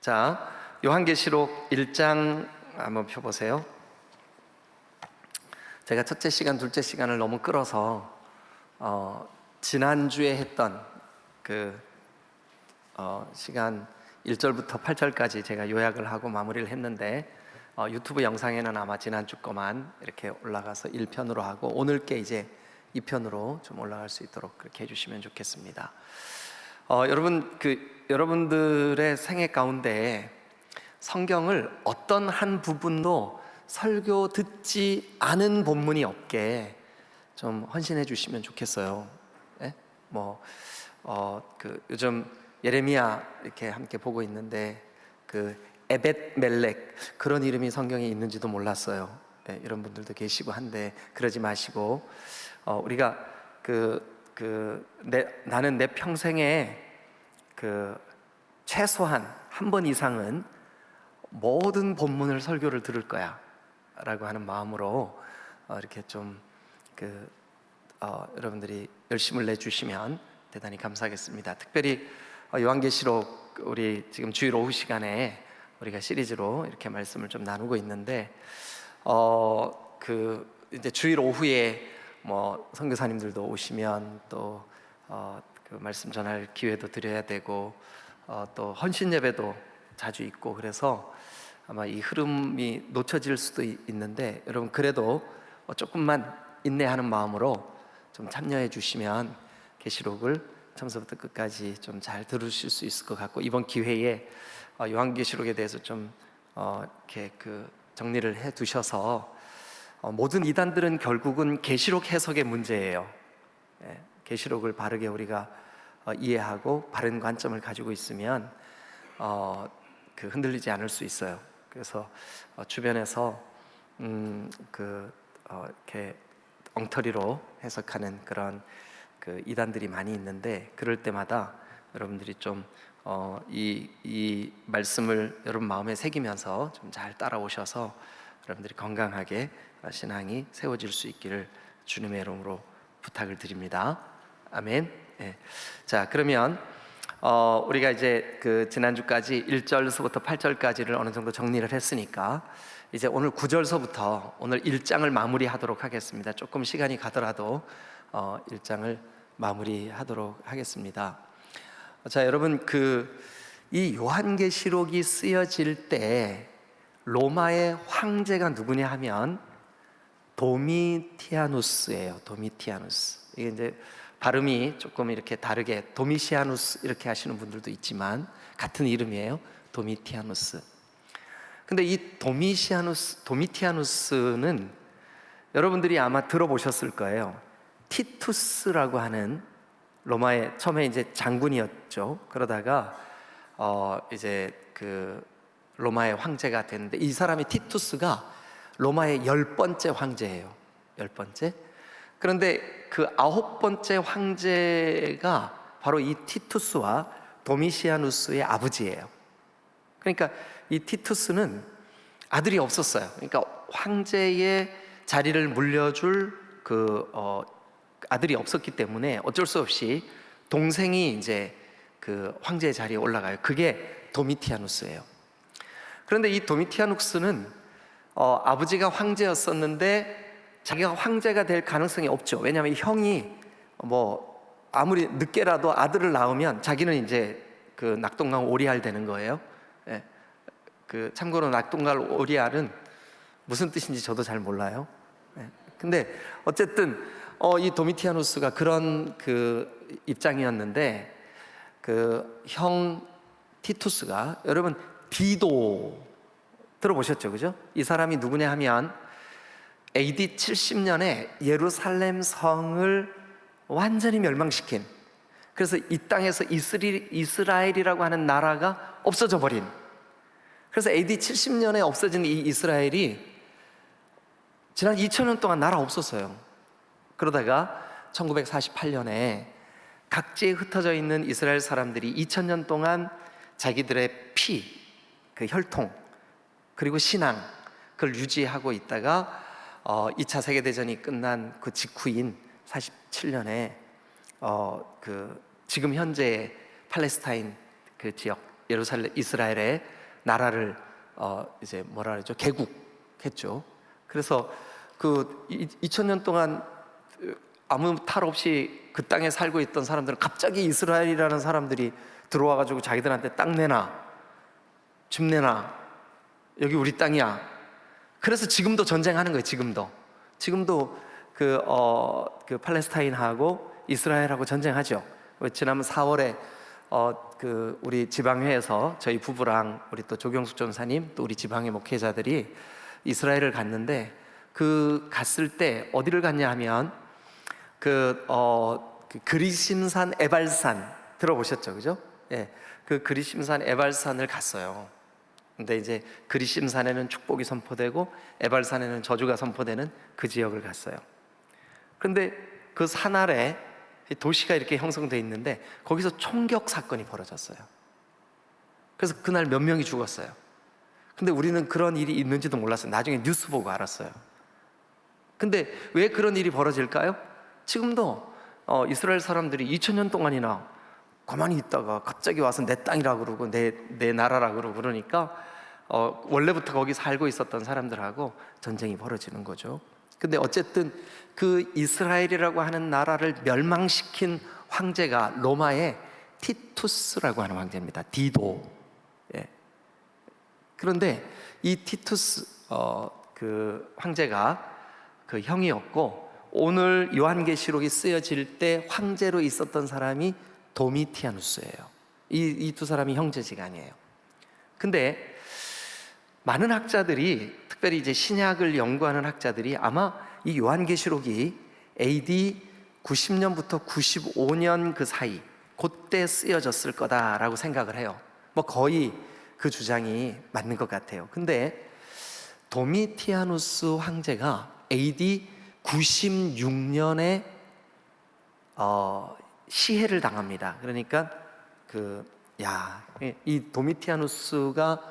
자, 요한계시록 1장 한번 펴보세요. 제가 첫째 시간, 둘째 시간을 너무 끌어서 지난주에 했던 시간 1절부터 8절까지 제가 요약을 하고 마무리를 했는데 유튜브 영상에는 아마 지난주 거만 이렇게 올라가서 1편으로 하고 오늘 게 이제 2편으로 좀 올라갈 수 있도록 그렇게 해주시면 좋겠습니다. 여러분들의 생애 가운데 성경을 어떤 한 부분도 설교 듣지 않은 본문이 없게 좀 헌신해 주시면 좋겠어요. 예? 요즘 예레미야 이렇게 함께 보고 있는데 에벳멜렉 그런 이름이 성경에 있는지도 몰랐어요. 네, 이런 분들도 계시고 한데 그러지 마시고 우리가 나는 내 평생에 최소한 한 번 이상은 모든 본문을 설교를 들을 거야 라고 하는 마음으로 이렇게 좀 여러분들이 열심을 내주시면 대단히 감사하겠습니다. 특별히 요한계시록 우리 지금 주일 오후 시간에 우리가 시리즈로 이렇게 말씀을 좀 나누고 있는데 이제 주일 오후에 선교사님들도 오시면 또 말씀 전할 기회도 드려야 되고 또 헌신 예배도 자주 있고 그래서 아마 이 흐름이 놓쳐질 수도 있는데 여러분 그래도 조금만 인내하는 마음으로 좀 참여해 주시면 계시록을 처음부터 끝까지 좀 잘 들으실 수 있을 것 같고 이번 기회에 요한계시록에 대해서 좀 이렇게 정리를 해 두셔서 모든 이단들은 결국은 계시록 해석의 문제예요. 계시록을 바르게 우리가 이해하고 바른 관점을 가지고 있으면 흔들리지 않을 수 있어요. 그래서 주변에서 이렇게 엉터리로 해석하는 그런 이단들이 많이 있는데 그럴 때마다 여러분들이 좀 이 말씀을 여러분 마음에 새기면서 좀 잘 따라오셔서 여러분들이 건강하게 신앙이 세워질 수 있기를 주님의 이름으로 부탁을 드립니다. 아멘. 네. 자, 그러면 우리가 이제 지난주까지 1절서부터 8절까지를 어느 정도 정리를 했으니까 이제 오늘 9절서부터 오늘 1장을 마무리하도록 하겠습니다. 조금 시간이 가더라도 1장을 마무리하도록 하겠습니다. 자, 여러분 이 요한계시록이 쓰여질 때 로마의 황제가 누구냐 하면 도미티아누스예요. 도미티아누스. 이게 이제 발음이 조금 이렇게 다르게 도미시아누스 이렇게 하시는 분들도 있지만 같은 이름이에요. 도미티아누스. 근데 이 도미티아누스는 여러분들이 아마 들어보셨을 거예요. 티투스라고 하는 로마의 처음에 이제 장군이었죠. 그러다가 이제 로마의 황제가 됐는데 이 사람이 티투스가 로마의 10번째 황제예요. 10번째. 그런데 9번째 황제가 바로 이 티투스와 도미시아누스의 아버지예요. 그러니까 이 티투스는 아들이 없었어요. 그러니까 황제의 자리를 물려줄 아들이 없었기 때문에 어쩔 수 없이 동생이 이제 황제의 자리에 올라가요. 그게 도미티아누스예요. 그런데 이 도미티아누스는 아버지가 황제였었는데 자기가 황제가 될 가능성이 없죠. 왜냐하면 형이 아무리 늦게라도 아들을 낳으면 자기는 이제 낙동강 오리알 되는 거예요. 예. 참고로 낙동강 오리알은 무슨 뜻인지 저도 잘 몰라요. 예. 근데 어쨌든 이 도미티아누스가 그런 입장이었는데 형 티투스가 여러분 디도 들어보셨죠, 그죠? 이 사람이 누구냐 하면 AD 70년에 예루살렘 성을 완전히 멸망시킨, 그래서 이 땅에서 이스라엘이라고 하는 나라가 없어져 버린, 그래서 AD 70년에 없어진 이 이스라엘이 지난 2000년 동안 나라 없었어요. 그러다가 1948년에 각지에 흩어져 있는 이스라엘 사람들이 2000년 동안 자기들의 피, 혈통 그리고 신앙 그걸 유지하고 있다가 2차 세계대전이 끝난 직후인 47년에 지금 현재의 팔레스타인 지역 예루살렘 이스라엘의 나라를 이제 뭐라 그러죠? 개국했죠. 그래서 그 2000년 동안 아무 탈 없이 그 땅에 살고 있던 사람들은 갑자기 이스라엘이라는 사람들이 들어와 가지고 자기들한테 땅 내놔, 집 내놔, 여기 우리 땅이야. 그래서 지금도 전쟁하는 거예요. 지금도 그 팔레스타인하고 이스라엘하고 전쟁하죠. 지난번 4월에 그 우리 지방회에서 저희 부부랑 우리 또 조경숙 전사님 또 우리 지방회 목회자들이 이스라엘을 갔는데, 그 갔을 때 어디를 갔냐 하면 그 그리심산 에발산 들어보셨죠, 그죠? 예, 그 그리심산 에발산을 갔어요. 근데 이제 그리심산에는 축복이 선포되고 에발산에는 저주가 선포되는 그 지역을 갔어요. 그런데 그 산 아래 도시가 이렇게 형성되어 있는데 거기서 총격 사건이 벌어졌어요. 그래서 그날 몇 명이 죽었어요. 근데 우리는 그런 일이 있는지도 몰랐어요. 나중에 뉴스 보고 알았어요. 근데 왜 그런 일이 벌어질까요? 지금도 이스라엘 사람들이 2000년 동안이나 가만히 있다가 갑자기 와서 내 땅이라고 그러고 내 나라라고 그러고 그러니까 원래부터 거기 살고 있었던 사람들하고 전쟁이 벌어지는 거죠. 근데 어쨌든 그 이스라엘이라고 하는 나라를 멸망시킨 황제가 로마의 티투스라고 하는 황제입니다. 디도. 예. 그런데 이 티투스 그 황제가 그 형이었고, 오늘 요한계시록이 쓰여질 때 황제로 있었던 사람이 도미티아누스예요. 이 두 사람이 형제지간이에요. 근데 많은 학자들이, 특별히 이제 신약을 연구하는 학자들이 아마 이 요한계시록이 AD 90년부터 95년 그 사이, 그때 쓰여졌을 거다라고 생각을 해요. 뭐 거의 그 주장이 맞는 것 같아요. 근데 도미티아누스 황제가 AD 96년에 시해를 당합니다. 그러니까 이 도미티아누스가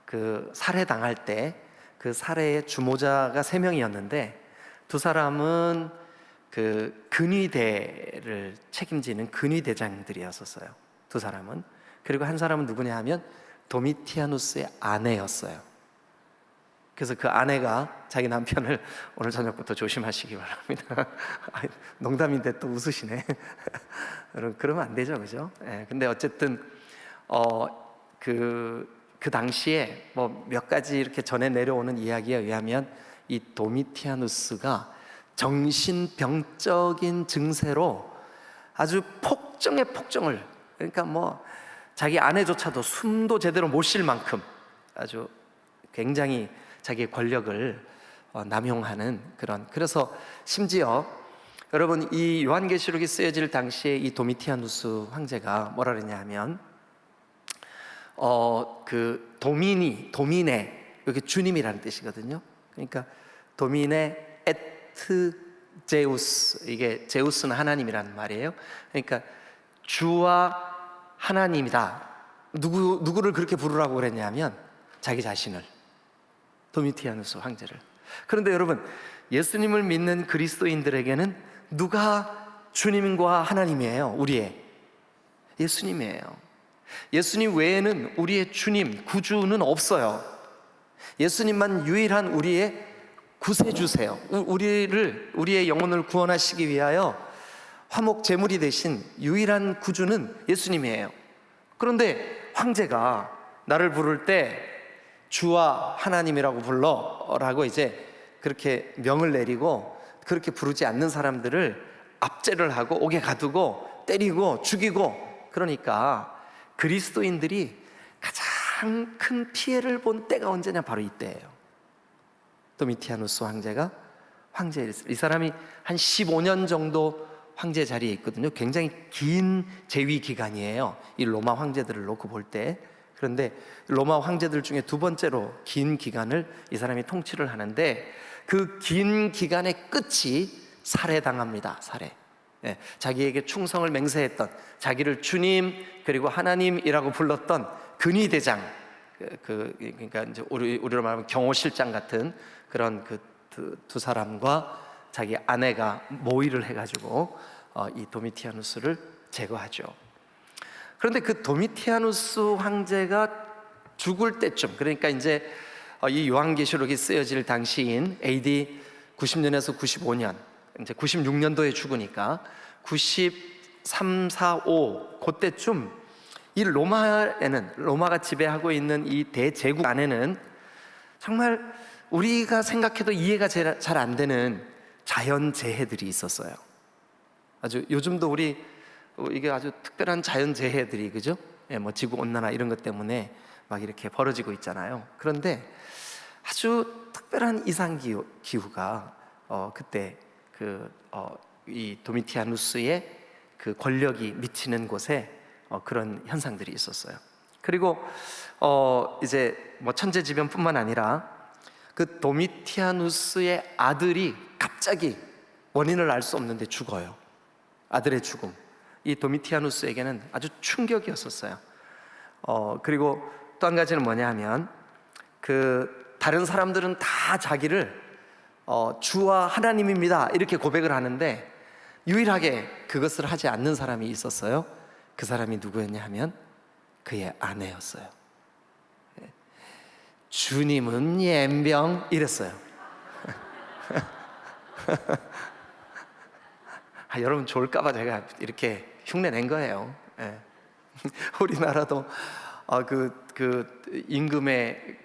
그 살해당할 때 그 살해의 주모자가 3명이었는데 두 사람은 그 근위대를 책임지는 근위대장들이었었어요. 두 사람은. 그리고 한 사람은 누구냐 하면 도미티아누스의 아내였어요. 그래서 그 아내가 자기 남편을 오늘 저녁부터 조심하시기 바랍니다. 농담인데 또 웃으시네. 그러면 안 되죠, 그죠? 예, 근데 어쨌든 그 당시에 뭐 몇 가지 이렇게 전해 내려오는 이야기에 의하면 이 도미티아누스가 정신병적인 증세로 아주 폭정에 폭정을, 그러니까 뭐 자기 아내조차도 숨도 제대로 못 쉴 만큼 아주 굉장히 자기의 권력을 남용하는 그래서 심지어 여러분, 이 요한계시록이 쓰여질 당시에 이 도미티아누스 황제가 뭐라 그랬냐 하면 그 도미네, 여기 주님이라는 뜻이거든요. 그러니까 도미네 에트 제우스, 이게 제우스는 하나님이라는 말이에요. 그러니까 주와 하나님이다. 누구를 그렇게 부르라고 그랬냐면 자기 자신을, 도미티아누스 황제를. 그런데 여러분, 예수님을 믿는 그리스도인들에게는 누가 주님과 하나님이에요? 우리의 예수님이에요. 예수님 외에는 우리의 주님, 구주는 없어요. 예수님만 유일한 우리의 구세주세요. 우리의 영혼을 구원하시기 위하여 화목 제물이 되신 유일한 구주는 예수님이에요. 그런데 황제가 나를 부를 때 주와 하나님이라고 불러라고 이제 그렇게 명을 내리고, 그렇게 부르지 않는 사람들을 압제를 하고 옥에 가두고 때리고 죽이고, 그러니까 그리스도인들이 가장 큰 피해를 본 때가 언제냐, 바로 이때예요. 도미티아누스 황제가 황제였어요. 이 사람이 한 15년 정도 황제 자리에 있거든요. 굉장히 긴 재위 기간이에요, 이 로마 황제들을 놓고 볼 때. 그런데 로마 황제들 중에 두 번째로 긴 기간을 이 사람이 통치를 하는데, 그 긴 기간의 끝이 살해당합니다. 살해. 예, 자기에게 충성을 맹세했던, 자기를 주님 그리고 하나님이라고 불렀던 근위대장, 그러니까 이제 우리로 말하면 경호실장 같은 그런 두 사람과 자기 아내가 모의를 해가지고 이 도미티아누스를 제거하죠. 그런데 그 도미티아누스 황제가 죽을 때쯤, 그러니까 이제 이 요한계시록이 쓰여질 당시인 AD 90년에서 95년, 이제 96년도에 죽으니까 93, 4, 5 그때쯤 이 로마가 지배하고 있는 이 대제국 안에는 정말 우리가 생각해도 이해가 잘 안 되는 자연재해들이 있었어요. 아주 요즘도 이게 아주 특별한 자연재해들이, 그죠? 예, 뭐 지구온난화 이런 것 때문에 막 이렇게 벌어지고 있잖아요. 그런데 아주 특별한 이상기후가 그때 이 도미티아누스의 그 권력이 미치는 곳에 그런 현상들이 있었어요. 그리고 이제 뭐 천재지변뿐만 아니라 그 도미티아누스의 아들이 갑자기 원인을 알 수 없는데 죽어요. 아들의 죽음, 이 도미티아누스에게는 아주 충격이었었어요. 그리고 또 한 가지는 뭐냐 하면 그 다른 사람들은 다 자기를 주와 하나님입니다 이렇게 고백을 하는데 유일하게 그것을 하지 않는 사람이 있었어요. 그 사람이 누구였냐 하면 그의 아내였어요. 주님은 옌병 이랬어요. 여러분 좋을까봐 제가 이렇게 흉내 낸 거예요. 우리나라도 그 임금의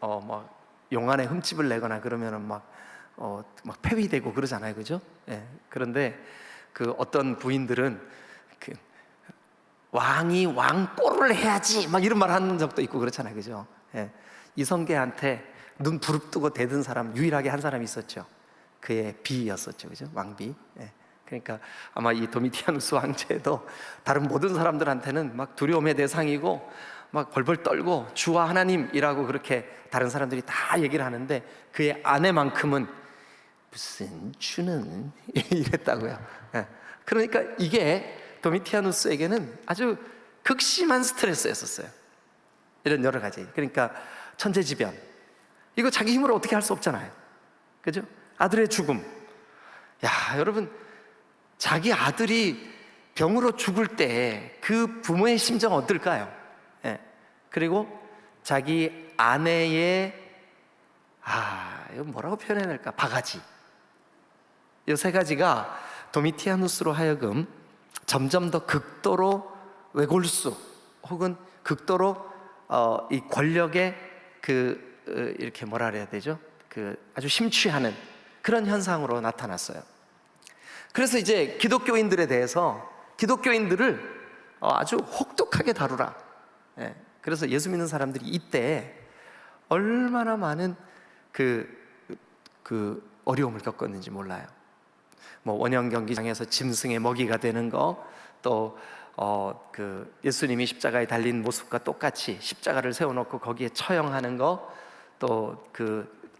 막 용안에 흠집을 내거나 그러면은 막 폐위되고 그러잖아요, 그죠? 그런데 그 어떤 부인들은 그 왕이 왕꼴을 해야지 막 이런 말 하는 적도 있고 그렇잖아요, 그죠? 이성계한테 눈 부릅뜨고 대든 사람 유일하게 한 사람이 있었죠. 그의 비였었죠, 그죠? 왕비. 그러니까 아마 이 도미티아누스 황제도 다른 모든 사람들한테는 막 두려움의 대상이고 막 벌벌 떨고 주와 하나님이라고 그렇게 다른 사람들이 다 얘기를 하는데 그의 아내만큼은 무슨 주는 이랬다고요. 그러니까 이게 도미티아누스에게는 아주 극심한 스트레스였었어요. 이런 여러 가지. 그러니까 천재지변, 이거 자기 힘으로 어떻게 할 수 없잖아요, 그죠? 아들의 죽음. 여러분, 자기 아들이 병으로 죽을 때 그 부모의 심정 어떨까요? 그리고 자기 아내의 이거 뭐라고 표현해야 될까? 바가지. 이 세 가지가 도미티아누스로 하여금 점점 더 극도로 외골수 혹은 극도로 이 권력에 이렇게 뭐라 그래야 되죠? 아주 심취하는 그런 현상으로 나타났어요. 그래서 이제 기독교인들에 대해서 기독교인들을 아주 혹독하게 다루라. 그래서 예수 믿는 사람들이 이때 얼마나 많은 어려움을 겪었는지 몰라요. 뭐 원형 경기장에서 짐승의 먹이가 되는 거, 또 예수님이 십자가에 달린 모습과 똑같이 십자가를 세워놓고 거기에 처형하는 거, 또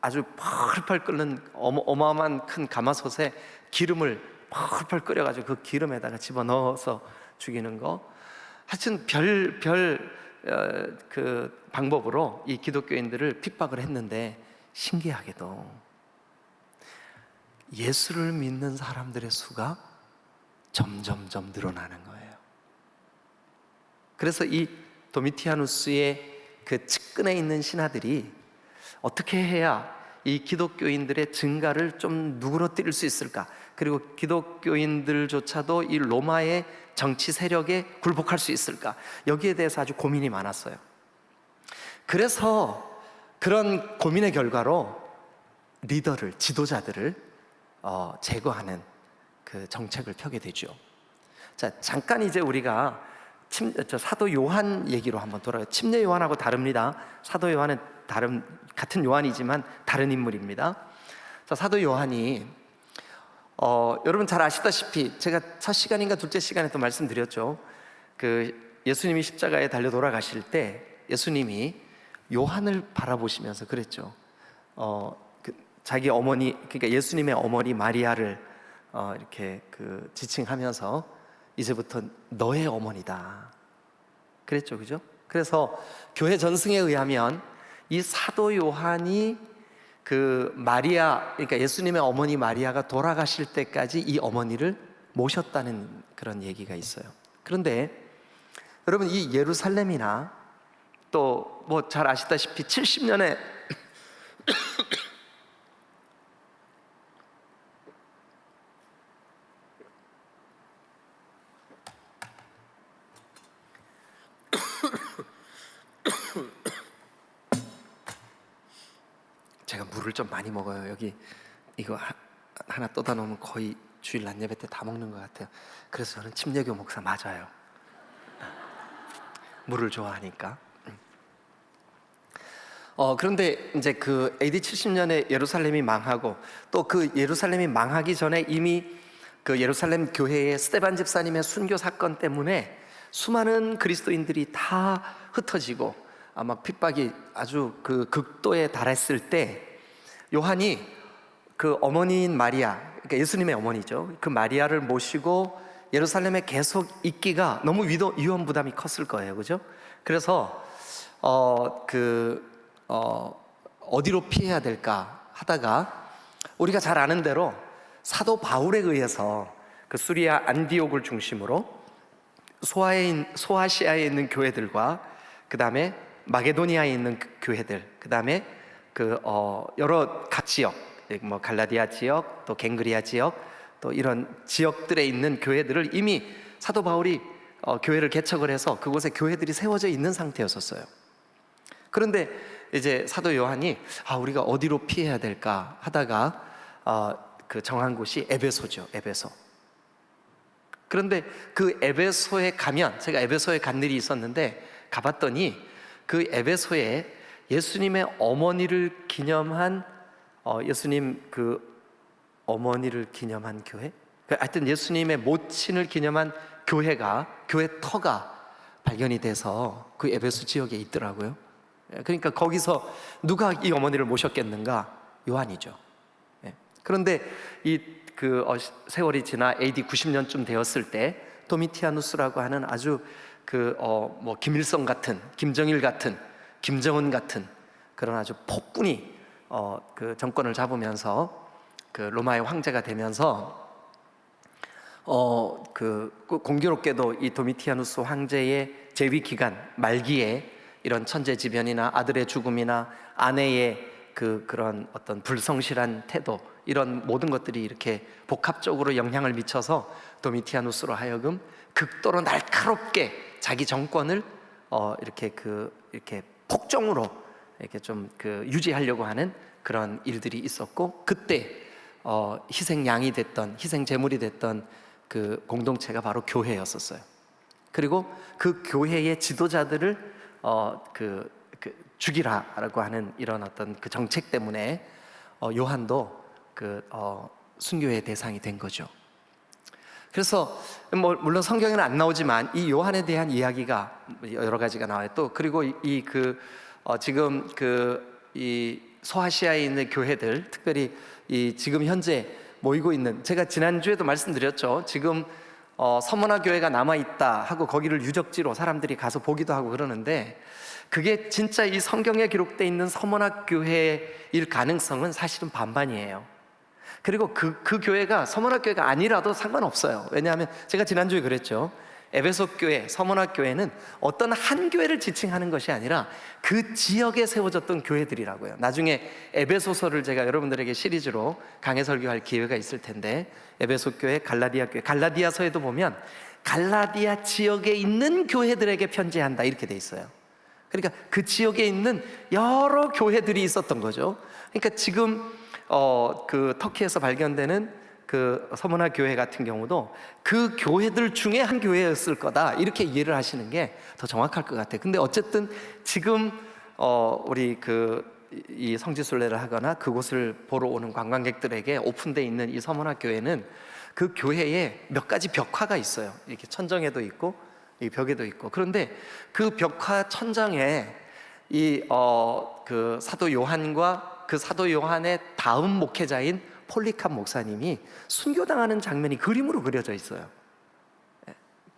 아주 펄펄 끓는 어마어마한 큰 가마솥에 기름을 펄펄 끓여가지고 그 기름에다가 집어넣어서 죽이는 거, 하여튼 그 방법으로 이 기독교인들을 핍박을 했는데 신기하게도 예수를 믿는 사람들의 수가 점점점 늘어나는 거예요. 그래서 이 도미티아누스의 그 측근에 있는 신하들이 어떻게 해야 이 기독교인들의 증가를 좀 누그러뜨릴 수 있을까? 그리고 기독교인들조차도 이 로마의 정치 세력에 굴복할 수 있을까? 여기에 대해서 아주 고민이 많았어요. 그래서 그런 고민의 결과로 지도자들을 제거하는 그 정책을 펴게 되죠. 자, 잠깐 이제 우리가 사도 요한 얘기로 한번 돌아가요. 침례 요한하고 다릅니다. 사도 요한은 같은 요한이지만 다른 인물입니다. 자, 사도 요한이 여러분 잘 아시다시피 제가 첫 시간인가 둘째 시간에 또 말씀드렸죠. 예수님이 십자가에 달려 돌아가실 때 예수님이 요한을 바라보시면서 그랬죠. 자기 어머니, 그러니까 예수님의 어머니 마리아를 이렇게 지칭하면서 이제부터 너의 어머니다 그랬죠, 그죠? 그래서 교회 전승에 의하면 이 사도 요한이 그러니까 예수님의 어머니 마리아가 돌아가실 때까지 이 어머니를 모셨다는 그런 얘기가 있어요. 그런데 여러분, 이 예루살렘이나 또 뭐 잘 아시다시피 70년에 제가 물을 좀 많이 먹어요. 여기 이거 하나 떠다 놓으면 거의 주일 낮 예배 때 다 먹는 것 같아요. 그래서 저는 침례교 목사 맞아요. 물을 좋아하니까. 그런데 이제 그 AD 70년에 예루살렘이 망하고, 또 그 예루살렘이 망하기 전에 이미 그 예루살렘 교회의 스데반 집사님의 순교 사건 때문에 수많은 그리스도인들이 다 흩어지고 아마 핍박이 아주 그 극도에 달했을 때, 요한이 그 어머니인 마리아, 그러니까 예수님의 어머니죠, 그 마리아를 모시고 예루살렘에 계속 있기가 너무 위험 부담이 컸을 거예요, 그죠? 그래서 어디로 피해야 될까 하다가, 우리가 잘 아는 대로 사도 바울에 의해서 그 수리아 안디옥을 중심으로 소아시아에 있는 교회들과, 그 다음에 마게도니아에 있는 교회들, 그 다음에 여러 각 지역, 뭐 갈라디아 지역, 또 갱그리아 지역, 또 이런 지역들에 있는 교회들을 이미 사도 바울이 교회를 개척을 해서 그곳에 교회들이 세워져 있는 상태였었어요. 그런데 이제 사도 요한이 우리가 어디로 피해야 될까 하다가 그 정한 곳이 에베소죠, 에베소. 그런데 그 에베소에 가면, 제가 에베소에 간 일이 있었는데 가봤더니 그 에베소에 예수님의 어머니를 기념한 예수님 그 어머니를 기념한 교회? 하여튼 예수님의 모친을 기념한 교회 터가 발견이 돼서 그 에베소 지역에 있더라고요. 그러니까 거기서 누가 이 어머니를 모셨겠는가? 요한이죠. 그런데 세월이 지나 AD 90년쯤 되었을 때 도미티아누스라고 하는 아주 김일성 같은, 김정일 같은, 김정은 같은 그런 아주 폭군이 그 정권을 잡으면서 그 로마의 황제가 되면서 공교롭게도 이 도미티아누스 황제의 재위 기간 말기에 이런 천재지변이나 아들의 죽음이나 아내의 그런 어떤 불성실한 태도, 이런 모든 것들이 이렇게 복합적으로 영향을 미쳐서 도미티아누스로 하여금 극도로 날카롭게 자기 정권을 이렇게 폭정으로 이렇게 좀 유지하려고 하는 그런 일들이 있었고, 그때 희생양이 됐던, 희생 제물이 됐던 그 공동체가 바로 교회였었어요. 그리고 그 교회의 지도자들을 죽이라라고 하는 이런 어떤 그 정책 때문에 요한도 순교의 대상이 된 거죠. 그래서 물론 성경에는 안 나오지만 이 요한에 대한 이야기가 여러 가지가 나와요. 또 그리고 지금 이 소아시아에 있는 교회들, 특별히 지금 현재 모이고 있는, 제가 지난주에도 말씀드렸죠. 지금 서머나 교회가 남아있다 하고 거기를 유적지로 사람들이 가서 보기도 하고 그러는데, 그게 진짜 이 성경에 기록되어 있는 서머나 교회일 가능성은 사실은 반반이에요. 그리고 그 교회가 서머나 교회가 아니라도 상관없어요. 왜냐하면 제가 지난주에 그랬죠. 에베소 교회, 서머나 교회는 어떤 한 교회를 지칭하는 것이 아니라 그 지역에 세워졌던 교회들이라고요. 나중에 에베소서를 제가 여러분들에게 시리즈로 강해 설교할 기회가 있을 텐데, 에베소 교회, 갈라디아 교회, 갈라디아서에도 보면 갈라디아 지역에 있는 교회들에게 편지한다 이렇게 돼 있어요. 그러니까 그 지역에 있는 여러 교회들이 있었던 거죠. 그러니까 지금 터키에서 발견되는 그 서머나 교회 같은 경우도 그 교회들 중에 한 교회였을 거다, 이렇게 이해를 하시는 게 더 정확할 것 같아요. 근데 어쨌든 지금 우리 이 성지순례를 하거나 그곳을 보러 오는 관광객들에게 오픈되어 있는 이 서머나 교회는 그 교회에 몇 가지 벽화가 있어요. 이렇게 천정에도 있고 이 벽에도 있고. 그런데 그 벽화 천장에 그 사도 요한과 그 사도 요한의 다음 목회자인 폴리캅 목사님이 순교당하는 장면이 그림으로 그려져 있어요.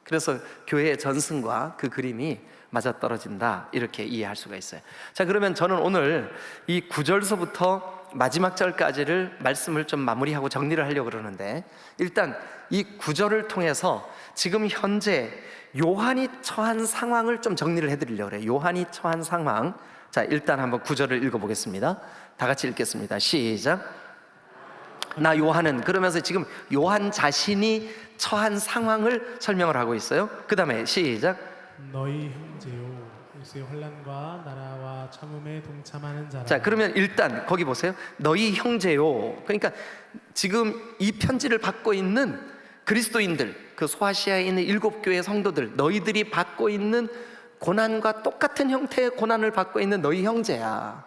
그래서 교회의 전승과 그 그림이 맞아떨어진다, 이렇게 이해할 수가 있어요. 자, 그러면 저는 오늘 이 9절서부터 마지막 절까지를 말씀을 좀 마무리하고 정리를 하려고 그러는데, 일단 이 구절을 통해서 지금 현재 요한이 처한 상황을 좀 정리를 해드리려고 그래요. 요한이 처한 상황. 자, 일단 한번 구절을 읽어보겠습니다. 다 같이 읽겠습니다. 시작. 나 요한은, 그러면서 지금 요한 자신이 처한 상황을 설명을 하고 있어요. 그 다음에 시작. 너희 형제요 예수의 환난과 나라와 참음에 동참하는 자라. 자, 그러면 일단 거기 보세요. 너희 형제요. 그러니까 지금 이 편지를 받고 있는 그리스도인들, 그 소아시아에 있는 7교회 성도들, 너희들이 받고 있는 고난과 똑같은 형태의 고난을 받고 있는 너희 형제야.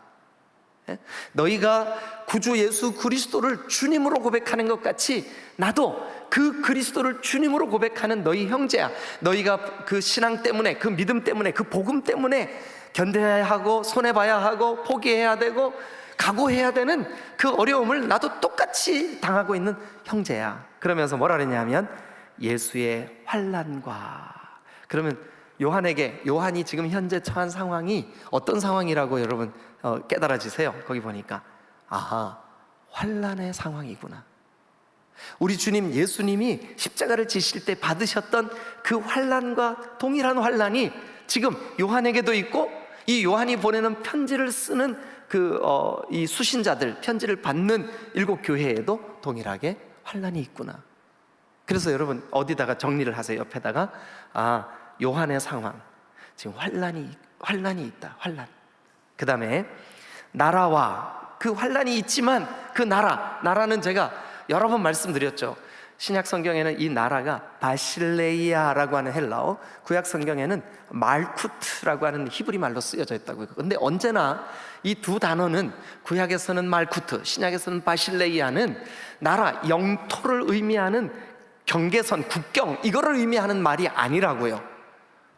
너희가 구주 예수 그리스도를 주님으로 고백하는 것 같이 나도 그 그리스도를 주님으로 고백하는 너희 형제야. 너희가 그 신앙 때문에, 그 믿음 때문에, 그 복음 때문에 견뎌야 하고 손해봐야 하고 포기해야 되고 각오해야 되는 그 어려움을 나도 똑같이 당하고 있는 형제야. 그러면서 뭐라 그랬냐면 예수의 환난과. 그러면 요한이 지금 현재 처한 상황이 어떤 상황이라고 여러분 깨달아지세요? 거기 보니까 아하, 환난의 상황이구나. 우리 주님 예수님이 십자가를 지실 때 받으셨던 그 환난과 동일한 환난이 지금 요한에게도 있고, 이 요한이 보내는 편지를 쓰는 이 수신자들, 편지를 받는 7교회에도 동일하게 환난이 있구나. 그래서 여러분 어디다가 정리를 하세요. 옆에다가 요한의 상황, 지금 환난이 있다. 환난. 그 다음에 나라와, 그 환난이 있지만 그 나라는 제가 여러 번 말씀드렸죠. 신약 성경에는 이 나라가 바실레이아라고 하는 헬라어, 구약 성경에는 말쿠트라고 하는 히브리 말로 쓰여져 있다고요. 근데 언제나 이 두 단어는, 구약에서는 말쿠트, 신약에서는 바실레이아는 나라, 영토를 의미하는 경계선, 국경, 이거를 의미하는 말이 아니라고요.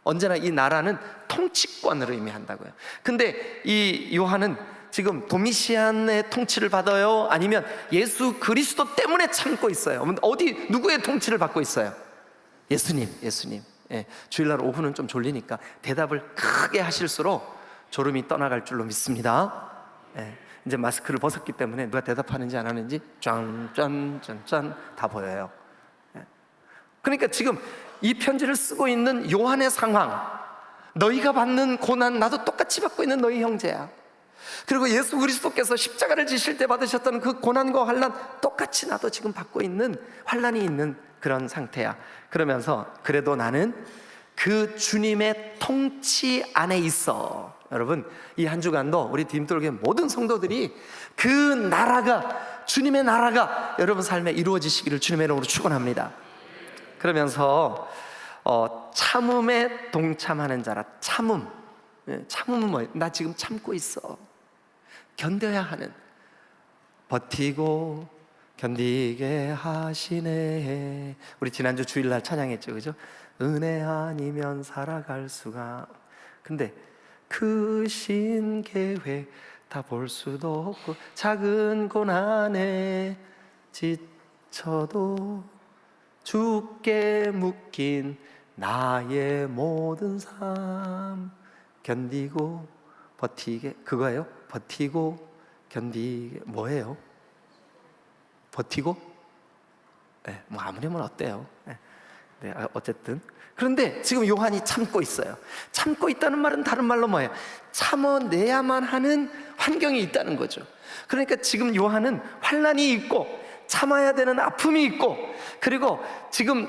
언제나 이 나라는 통치권을 의미한다고요. 근데 이 요한은 지금 도미시안의 통치를 받아요? 아니면 예수 그리스도 때문에 참고 있어요? 누구의 통치를 받고 있어요? 예수님. 예, 주일날 오후는 좀 졸리니까 대답을 크게 하실수록 졸음이 떠나갈 줄로 믿습니다. 예, 이제 마스크를 벗었기 때문에 누가 대답하는지 안 하는지 짠 다 보여요. 예. 그러니까 지금 이 편지를 쓰고 있는 요한의 상황, 너희가 받는 고난 나도 똑같이 받고 있는 너희 형제야. 그리고 예수 그리스도께서 십자가를 지실 때 받으셨던 그 고난과 환난 똑같이 나도 지금 받고 있는 환난이 있는 그런 상태야. 그러면서 그래도 나는 그 주님의 통치 안에 있어. 여러분, 이 한 주간도 우리 디딤돌교회 모든 성도들이 그 나라가, 주님의 나라가 여러분 삶에 이루어지시기를 주님의 이름으로 축원합니다. 그러면서 참음에 동참하는 자라. 참음은 뭐예요? 나 지금 참고 있어. 견뎌야 하는, 버티고 견디게 하시네. 우리 지난주 주일날 찬양했죠, 그죠? 은혜 아니면 살아갈 수가. 근데 그 신 계획 다 볼 수도 없고 작은 고난에 지쳐도 주께 묶인 나의 모든 삶 견디고 버티게. 그거예요? 버티고 견디게. 뭐예요? 버티고? 네, 뭐 아무리면 어때요? 네, 어쨌든. 그런데 지금 요한이 참고 있어요. 참고 있다는 말은 다른 말로 뭐예요? 참아내야만 하는 환경이 있다는 거죠. 그러니까 지금 요한은 환난이 있고 참아야 되는 아픔이 있고, 그리고 지금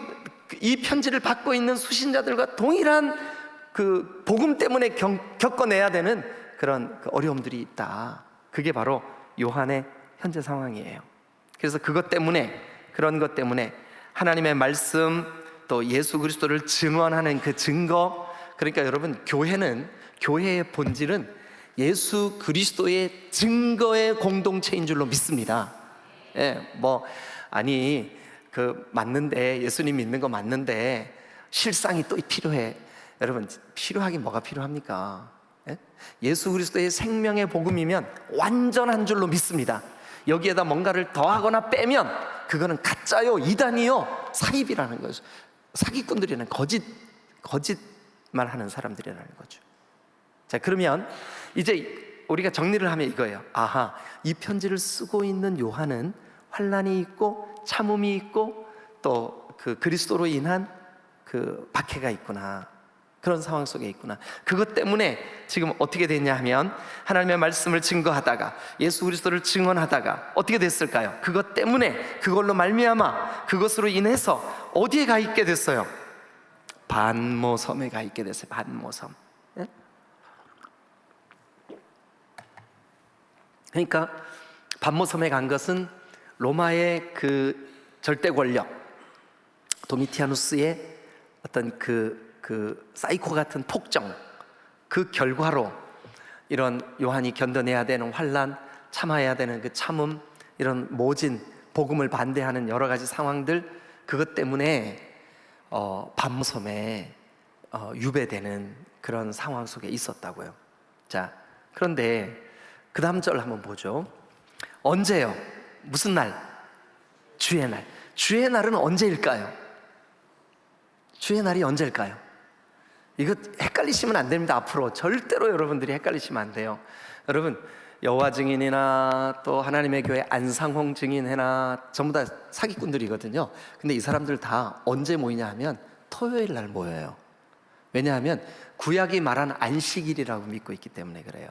이 편지를 받고 있는 수신자들과 동일한 그 복음 때문에 겪어내야 되는 그런 어려움들이 있다. 그게 바로 요한의 현재 상황이에요. 그래서 그런 것 때문에 하나님의 말씀, 또 예수 그리스도를 증언하는 그 증거, 그러니까 여러분 교회의 본질은 예수 그리스도의 증거의 공동체인 줄로 믿습니다. 예, 맞는데, 예수님 믿는 거 맞는데 실상이 또 필요해. 여러분, 필요하긴 뭐가 필요합니까? 예? 예수 그리스도의 생명의 복음이면 완전한 줄로 믿습니다. 여기에다 뭔가를 더하거나 빼면 그거는 가짜요, 이단이요, 사입이라는 거죠. 사기꾼들이라는 거짓말 하는 사람들이라는 거죠. 자, 그러면 이제 우리가 정리를 하면 이거예요. 아하, 이 편지를 쓰고 있는 요한은 환난이 있고 참음이 있고 또 그 그리스도로 인한 그 박해가 있구나, 그런 상황 속에 있구나. 그것 때문에 지금 어떻게 됐냐 하면 하나님의 말씀을 증거하다가 예수 그리스도를 증언하다가 어떻게 됐을까요? 그것 때문에, 그걸로 말미암아 그것으로 인해서 어디에 가 있게 됐어요? 반모섬에 가 있게 됐어요. 반모섬. 예? 그러니까 반모섬에 간 것은 로마의 그 절대 권력 도미티아누스의 어떤 그 사이코 같은 폭정, 그 결과로 이런 요한이 견뎌내야 되는 환난, 참아야 되는 그 참음, 이런 모진 복음을 반대하는 여러 가지 상황들, 그것 때문에 반모섬에 유배되는 그런 상황 속에 있었다고요. 자, 그런데 그 다음 절 한번 보죠. 언제요? 무슨 날? 주의 날. 주의 날은 언제일까요? 주의 날이 언제일까요? 이거 헷갈리시면 안 됩니다. 앞으로 절대로 여러분들이 헷갈리시면 안 돼요. 여러분, 여호와 증인이나 또 하나님의 교회 안상홍 증인회나 전부 다 사기꾼들이거든요. 근데 이 사람들 다 언제 모이냐 하면 토요일 날 모여요. 왜냐하면 구약이 말한 안식일이라고 믿고 있기 때문에 그래요.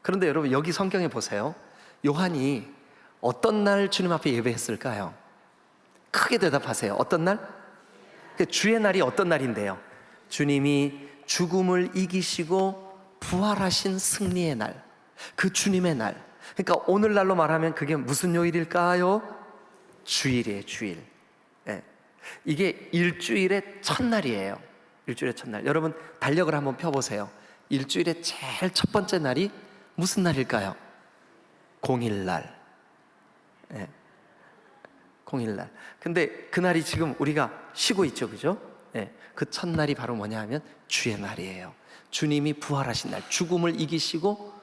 그런데 여러분, 여기 성경에 보세요. 요한이 어떤 날 주님 앞에 예배했을까요? 크게 대답하세요. 어떤 날? 주의 날이 어떤 날인데요? 주님이 죽음을 이기시고 부활하신 승리의 날, 그 주님의 날. 그러니까 오늘날로 말하면 그게 무슨 요일일까요? 주일이에요. 주일. 네. 이게 일주일의 첫날이에요. 일주일의 첫날. 여러분, 달력을 한번 펴보세요. 일주일의 제일 첫 번째 날이 무슨 날일까요? 공일날. 네. 공일날. 근데 그날이 지금 우리가 쉬고 있죠, 그죠? 네. 그 첫날이 바로 뭐냐 하면 주의 날이에요. 주님이 부활하신 날, 죽음을 이기시고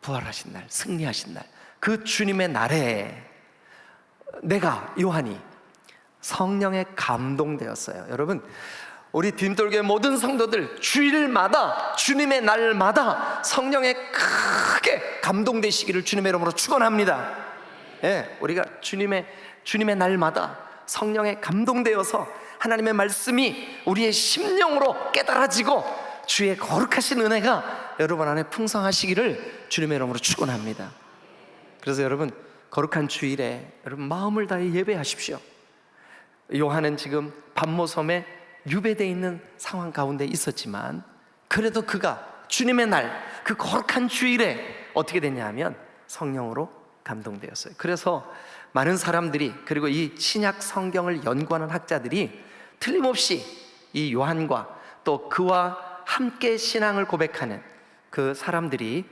부활하신 날, 승리하신 날, 그 주님의 날에 내가, 요한이 성령에 감동되었어요. 여러분, 우리 딤돌교회 모든 성도들 주일마다, 주님의 날마다 성령에 크게 감동되시기를 주님의 이름으로 축원합니다. 예, 우리가 주님의 날마다 성령에 감동되어서 하나님의 말씀이 우리의 심령으로 깨달아지고 주의 거룩하신 은혜가 여러분 안에 풍성하시기를 주님의 이름으로 축원합니다. 그래서 여러분, 거룩한 주일에 여러분 마음을 다해 예배하십시오. 요한은 지금 반모섬에 유배되어 있는 상황 가운데 있었지만 그래도 그가 주님의 날, 그 거룩한 주일에 어떻게 됐냐 하면 성령으로 감동되었어요. 그래서 많은 사람들이, 그리고 이 신약 성경을 연구하는 학자들이 틀림없이 이 요한과 또 그와 함께 신앙을 고백하는 그 사람들이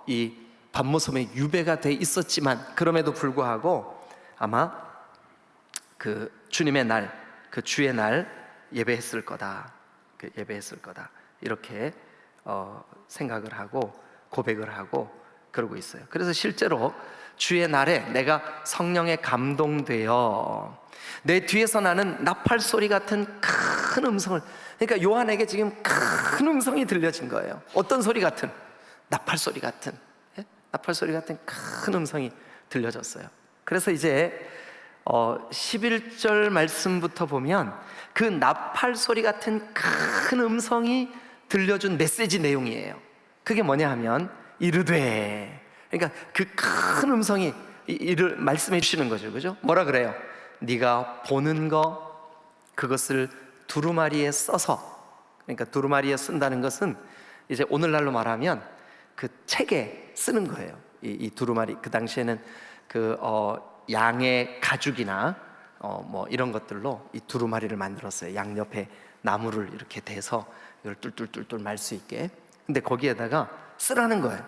이 반모섬에 유배가 돼 있었지만 그럼에도 불구하고 아마 그 주님의 날, 그 주의 날 예배했을 거다. 예배했을 거다. 이렇게 생각을 하고 고백을 하고 그러고 있어요. 그래서 실제로 주의 날에 내가 성령에 감동되어 내 뒤에서 나는 나팔 소리 같은 큰 음성을, 그러니까 요한에게 지금 큰 음성이 들려진 거예요. 어떤 소리 같은? 나팔 소리 같은, 나팔 소리 같은 큰 음성이 들려졌어요. 그래서 이제 11절 말씀부터 보면 그 나팔 소리 같은 큰 음성이 들려준 메시지 내용이에요. 그게 뭐냐 하면 이르되, 그러니까 그 큰 음성이 이를 말씀해 주시는 거죠. 그죠? 뭐라 그래요? 네가 보는 거, 그것을 두루마리에 써서, 그러니까 두루마리에 쓴다는 것은 이제 오늘날로 말하면 그 책에 쓰는 거예요. 이 두루마리, 그 당시에는 그 양의 가죽이나 뭐 이런 것들로 이 두루마리를 만들었어요. 양 옆에 나무를 이렇게 대서 이걸 뚫뚫뚫뚫 말 수 있게. 근데 거기에다가 쓰라는 거예요.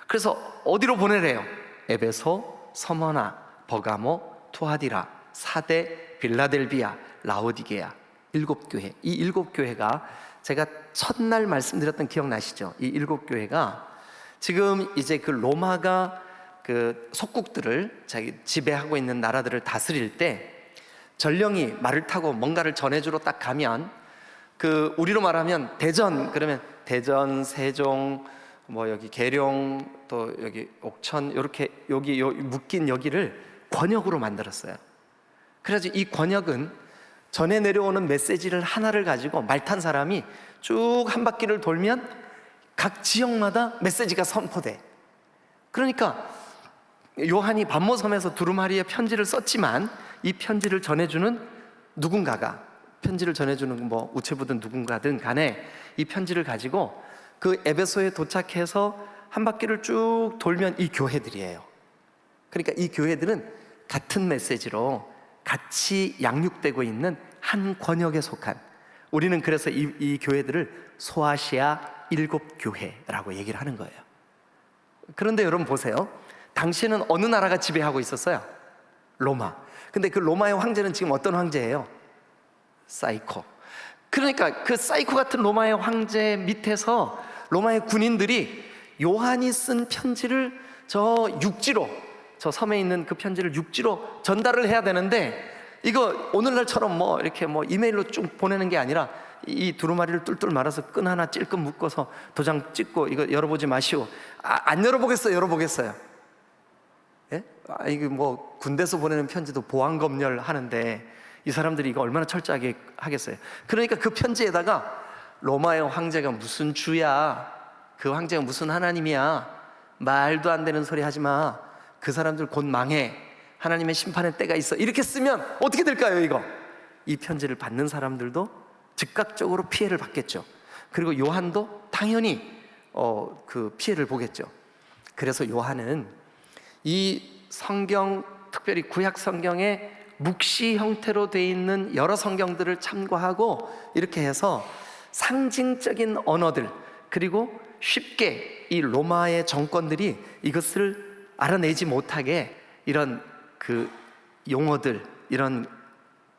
그래서 어디로 보내래요? 에베소, 서머나, 버가모, 투아디라, 사데, 빌라델비아, 라오디게아, 7교회. 이 7교회가 제가 첫날 말씀드렸던 기억나시죠? 이 7교회가 지금 이제 그 로마가 그 속국들을 자기 지배하고 있는 나라들을 다스릴 때 전령이 말을 타고 뭔가를 전해주러 딱 가면 그 우리로 말하면 대전, 그러면 대전, 세종, 뭐 여기 계룡 또 여기 옥천 이렇게 여기 묶인 여기를 권역으로 만들었어요. 그래서 이 권역은 전해 내려오는 메시지를 하나를 가지고 말 탄 사람이 쭉 한 바퀴를 돌면 각 지역마다 메시지가 선포돼. 그러니까 요한이 반모섬에서 두루마리에 편지를 썼지만 이 편지를 전해주는 누군가가, 편지를 전해주는 뭐 우체부든 누군가든 간에 이 편지를 가지고 그 에베소에 도착해서 한 바퀴를 쭉 돌면 이 교회들이에요. 그러니까 이 교회들은 같은 메시지로 같이 양육되고 있는 한 권역에 속한, 우리는 그래서 이 교회들을 소아시아 7교회라고 얘기를 하는 거예요. 그런데 여러분 보세요. 당시에는 어느 나라가 지배하고 있었어요? 로마. 근데 그 로마의 황제는 지금 어떤 황제예요? 사이코. 그러니까 그 사이코 같은 로마의 황제 밑에서 로마의 군인들이 요한이 쓴 편지를 저 육지로, 저 섬에 있는 그 편지를 육지로 전달을 해야 되는데, 이거 오늘날처럼 뭐 이렇게 뭐 이메일로 쭉 보내는 게 아니라 이 두루마리를 뚫뚫 말아서 끈 하나 찔끔 묶어서 도장 찍고, 이거 열어보지 마시오. 안 열어보겠어요? 열어보겠어요? 예? 이거 뭐 군대에서 보내는 편지도 보안검열 하는데 이 사람들이 이거 얼마나 철저하게 하겠어요? 그러니까 그 편지에다가 로마의 황제가 무슨 주야, 그 황제가 무슨 하나님이야, 말도 안 되는 소리 하지 마, 그 사람들 곧 망해, 하나님의 심판의 때가 있어, 이렇게 쓰면 어떻게 될까요? 이거 이 편지를 받는 사람들도 즉각적으로 피해를 받겠죠. 그리고 요한도 당연히 그 피해를 보겠죠. 그래서 요한은 이 성경, 특별히 구약 성경의 묵시 형태로 되어 있는 여러 성경들을 참고하고 이렇게 해서 상징적인 언어들, 그리고 쉽게 이 로마의 정권들이 이것을 알아내지 못하게 이런 그 용어들, 이런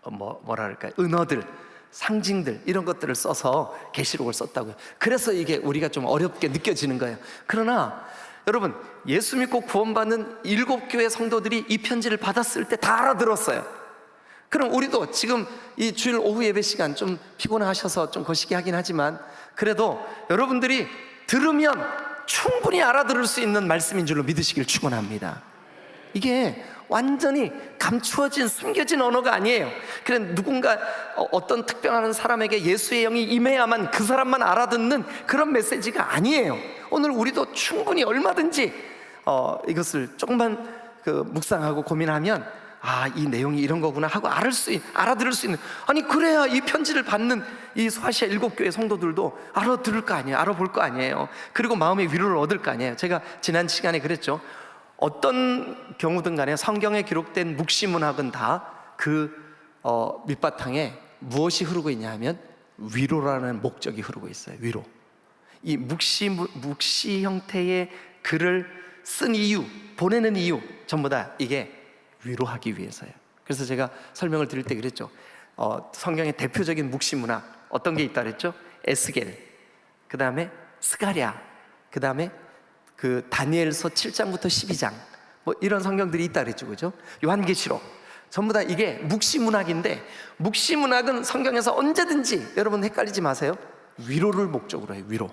뭐라 할까요? 은어들, 상징들, 이런 것들을 써서 계시록을 썼다고요. 그래서 이게 우리가 좀 어렵게 느껴지는 거예요. 그러나 여러분, 예수 믿고 구원받는 7교회 성도들이 이 편지를 받았을 때 다 알아들었어요. 그럼 우리도 지금 이 주일 오후 예배 시간 좀 피곤하셔서 좀 거시기 하긴 하지만, 그래도 여러분들이 들으면 충분히 알아들을 수 있는 말씀인 줄로 믿으시길 축원합니다. 이게 완전히 감추어진, 숨겨진 언어가 아니에요. 그래 누군가 어떤 특별한 사람에게 예수의 영이 임해야만 그 사람만 알아듣는 그런 메시지가 아니에요. 오늘 우리도 충분히 얼마든지 이것을 조금만 묵상하고 고민하면, 이 내용이 이런 거구나 하고 알아들을 수 있는, 아니 그래야 이 편지를 받는 이 소아시아 7교회 성도들도 알아들을 거 아니에요. 알아볼 거 아니에요. 그리고 마음의 위로를 얻을 거 아니에요. 제가 지난 시간에 그랬죠. 어떤 경우든 간에 성경에 기록된 묵시문학은 다 그 밑바탕에 무엇이 흐르고 있냐 하면 위로라는 목적이 흐르고 있어요. 위로. 이 묵시 형태의 글을 쓴 이유, 보내는 이유, 전부 다 이게 위로하기 위해서예요. 그래서 제가 설명을 드릴 때 그랬죠. 성경의 대표적인 묵시문학 어떤 게 있다 그랬죠? 에스겔, 그 다음에 스가랴, 그 다음에 그 다니엘서 7장부터 12장, 뭐 이런 성경들이 있다 그랬죠, 그죠? 요한계시록, 전부 다 이게 묵시문학인데, 묵시문학은 성경에서 언제든지, 여러분 헷갈리지 마세요, 위로를 목적으로 해요. 위로.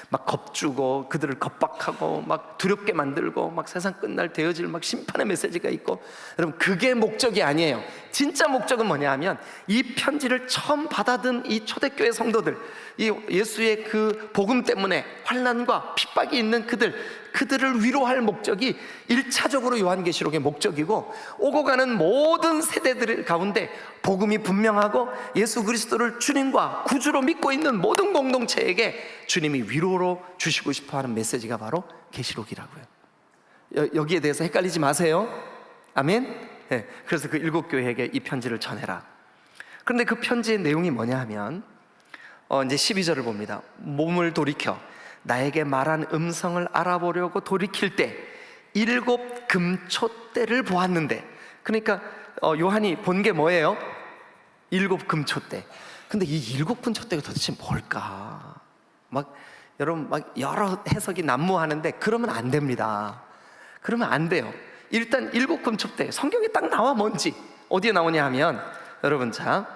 막 겁주고 그들을 겁박하고 막 두렵게 만들고 막 세상 끝날 되어질 막 심판의 메시지가 있고, 여러분 그게 목적이 아니에요. 진짜 목적은 뭐냐 하면 이 편지를 처음 받아든 이 초대교회 성도들, 이 예수의 그 복음 때문에 환난과 핍박이 있는 그들을 위로할 목적이 1차적으로 요한계시록의 목적이고, 오고 가는 모든 세대들 가운데 복음이 분명하고 예수 그리스도를 주님과 구주로 믿고 있는 모든 공동체에게 주님이 위로로 주시고 싶어하는 메시지가 바로 계시록이라고요. 여기에 대해서 헷갈리지 마세요. 아멘. 네, 그래서 그 7교회에게 이 편지를 전해라. 그런데 그 편지의 내용이 뭐냐 하면 이제 12절을 봅니다. 몸을 돌이켜 나에게 말한 음성을 알아보려고 돌이킬 때 7 금초대를 보았는데, 그러니까 요한이 본 게 뭐예요? 7 금초대. 근데 이 7 금초대가 도대체 뭘까? 여러분 여러 해석이 난무하는데 그러면 안 됩니다. 그러면 안 돼요. 일단 7 금초대, 성경에 딱 나와. 뭔지 어디에 나오냐 하면, 여러분 자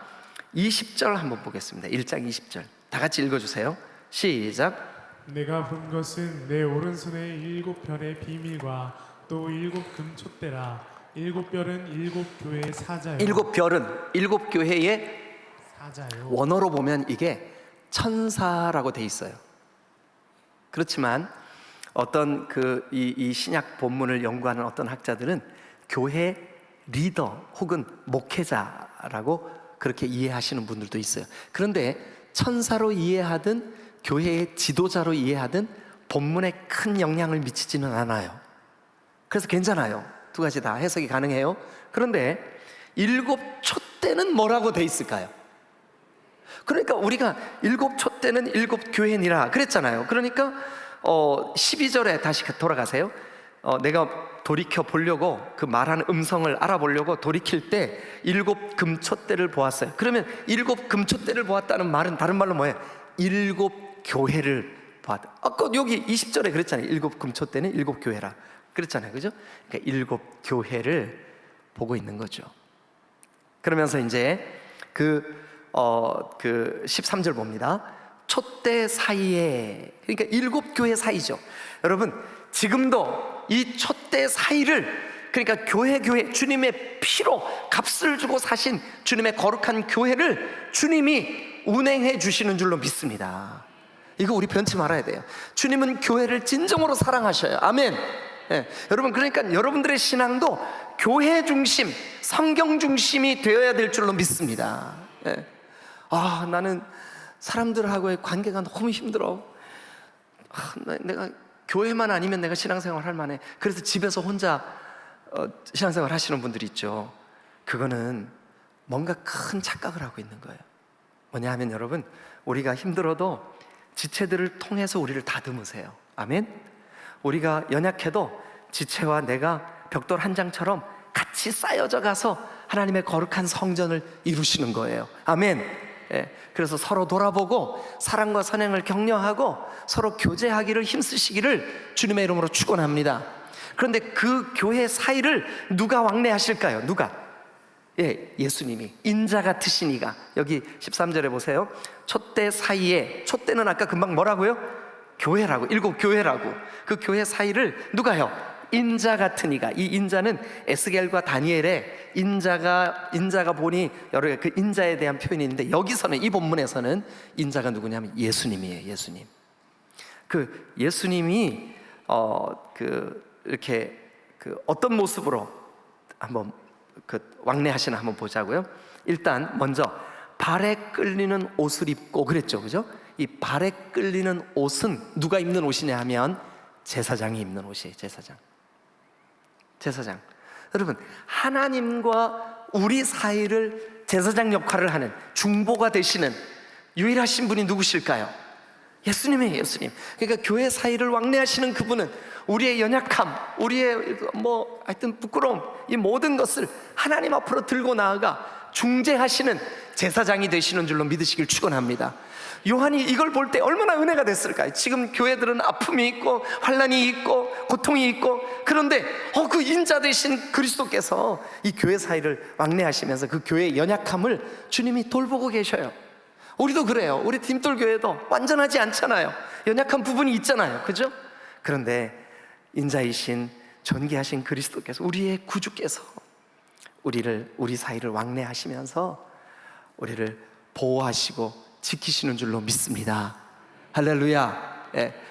20절 한번 보겠습니다. 1장 20절 다 같이 읽어주세요. 시작. 내가 본 것은 내 오른손의 7별의 비밀과 또 7금촛대라. 7별은 7교회의 사자요. 7별은 7교회의 사자요. 원어로 보면 이게 천사라고 돼 있어요. 그렇지만 어떤 이 신약 본문을 연구하는 어떤 학자들은 교회 리더 혹은 목회자라고 그렇게 이해하시는 분들도 있어요. 그런데 천사로 이해하든 교회의 지도자로 이해하든 본문에 큰 영향을 미치지는 않아요. 그래서 괜찮아요. 두 가지 다 해석이 가능해요. 그런데 7촛대는 뭐라고 돼 있을까요? 그러니까 우리가 7촛대는 7교회니라 그랬잖아요. 그러니까 12절에 다시 돌아가세요. 내가 돌이켜 보려고 그 말하는 음성을 알아보려고 돌이킬 때 7금촛대를 보았어요. 그러면 7금촛대를 보았다는 말은 다른 말로 뭐예요? 7교회를 보았다. 아까 여기 20절에 그랬잖아요. 7금촛대는 7교회라 그랬잖아요. 그죠? 그러니까 7교회를 보고 있는 거죠. 그러면서 이제 그 13절 봅니다. 촛대 사이에, 그러니까 7교회 사이죠. 여러분, 지금도 이 촛대 사이를, 그러니까 교회 주님의 피로 값을 주고 사신 주님의 거룩한 교회를 주님이 운행해 주시는 줄로 믿습니다. 이거 우리 변치 말아야 돼요. 주님은 교회를 진정으로 사랑하셔요. 아멘. 예, 여러분, 그러니까 여러분들의 신앙도 교회 중심, 성경 중심이 되어야 될 줄로 믿습니다. 예. 나는 사람들하고의 관계가 너무 힘들어. 내가 교회만 아니면 내가 신앙생활 할 만해. 그래서 집에서 혼자 신앙생활 하시는 분들이 있죠. 그거는 뭔가 큰 착각을 하고 있는 거예요. 뭐냐 하면 여러분, 우리가 힘들어도 지체들을 통해서 우리를 다듬으세요. 아멘. 우리가 연약해도 지체와 내가 벽돌 한 장처럼 같이 쌓여져 가서 하나님의 거룩한 성전을 이루시는 거예요. 아멘. 예, 그래서 서로 돌아보고 사랑과 선행을 격려하고 서로 교제하기를 힘쓰시기를 주님의 이름으로 축원합니다. 그런데 그 교회 사이를 누가 왕래하실까요? 누가? 예수님이, 인자 같으신 이가. 여기 13절에 보세요. 촛대 사이에, 촛대는 아까 금방 뭐라고요? 교회라고, 7교회라고. 그 교회 사이를 누가요? 인자 같은 이가. 이 인자는 에스겔과 다니엘의 인자가 보니 여러 그 인자에 대한 표현이 있는데, 여기서는, 이 본문에서는 인자가 누구냐면 예수님이에요. 예수님. 그 예수님이 이렇게 어떤 모습으로 한번 왕래하시나 한번 보자고요. 일단 먼저 발에 끌리는 옷을 입고 그랬죠, 그죠? 이 발에 끌리는 옷은 누가 입는 옷이냐 하면 제사장이 입는 옷이에요. 제사장. 여러분, 하나님과 우리 사이를 제사장 역할을 하는, 중보가 되시는 유일하신 분이 누구실까요? 예수님이에요. 예수님. 그러니까 교회 사이를 왕래하시는 그분은 우리의 연약함, 우리의 하여튼 부끄러움, 이 모든 것을 하나님 앞으로 들고 나아가 중재하시는 제사장이 되시는 줄로 믿으시길 축원합니다. 요한이 이걸 볼 때 얼마나 은혜가 됐을까요? 지금 교회들은 아픔이 있고 환난이 있고 고통이 있고, 그런데 그 인자 되신 그리스도께서 이 교회 사이를 왕래하시면서 그 교회의 연약함을 주님이 돌보고 계셔요. 우리도 그래요. 우리 팀돌교회도 완전하지 않잖아요. 연약한 부분이 있잖아요. 그죠? 그런데 인자이신 존귀하신 그리스도께서, 우리의 구주께서 우리 사이를 왕래하시면서 우리를 보호하시고 지키시는 줄로 믿습니다. 할렐루야.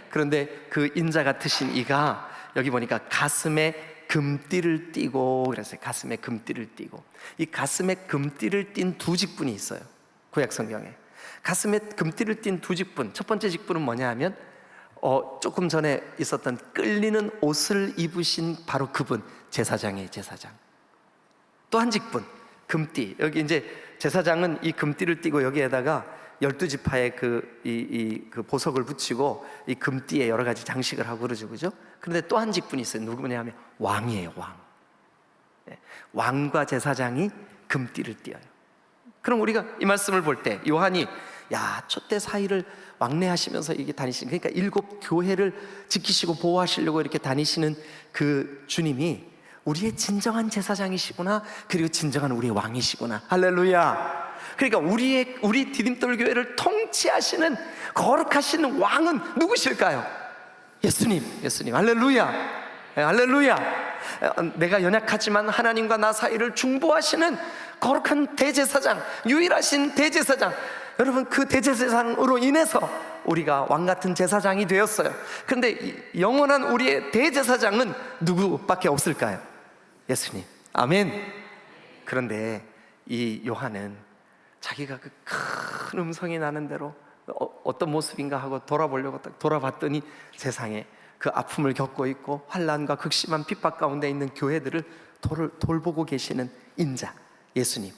그런데 그 인자 같으신 이가 여기 보니까 가슴에 금띠를 띠고 그랬어요. 가슴에 금띠를 띠고. 이 가슴에 금띠를 띈 두 직분이 있어요. 구약 성경에. 가슴에 금띠를 띤 두 직분. 첫 번째 직분은 뭐냐 하면 조금 전에 있었던 끌리는 옷을 입으신 바로 그분, 제사장이에요. 제사장. 또 한 직분, 금띠. 여기 이제 제사장은 이 금띠를 띠고 여기에다가 12지파의 그 보석을 붙이고 이 금띠에 여러 가지 장식을 하고 그러죠. 그죠? 그런데 또 한 직분이 있어요. 누구냐 하면 왕이에요. 왕. 왕과 제사장이 금띠를 띠어요. 그럼 우리가 이 말씀을 볼 때 요한이 촛대 사이를 왕래하시면서 이게 다니시는, 그러니까 7교회를 지키시고 보호하시려고 이렇게 다니시는 그 주님이 우리의 진정한 제사장이시구나, 그리고 진정한 우리의 왕이시구나. 할렐루야. 그러니까 우리 디딤돌 교회를 통치하시는 거룩하신 왕은 누구실까요? 예수님. 할렐루야. 할렐루야. 내가 연약하지만 하나님과 나 사이를 중보하시는 거룩한 대제사장, 유일하신 대제사장. 여러분, 그 대제사장으로 인해서 우리가 왕같은 제사장이 되었어요. 그런데 영원한 우리의 대제사장은 누구밖에 없을까요? 예수님. 아멘. 그런데 이 요한은 자기가 그 큰 음성이 나는 대로 어떤 모습인가 하고 돌아보려고 딱 돌아봤더니 세상에 그 아픔을 겪고 있고 환난과 극심한 핍박 가운데 있는 교회들을 돌보고 계시는 인자 예수님,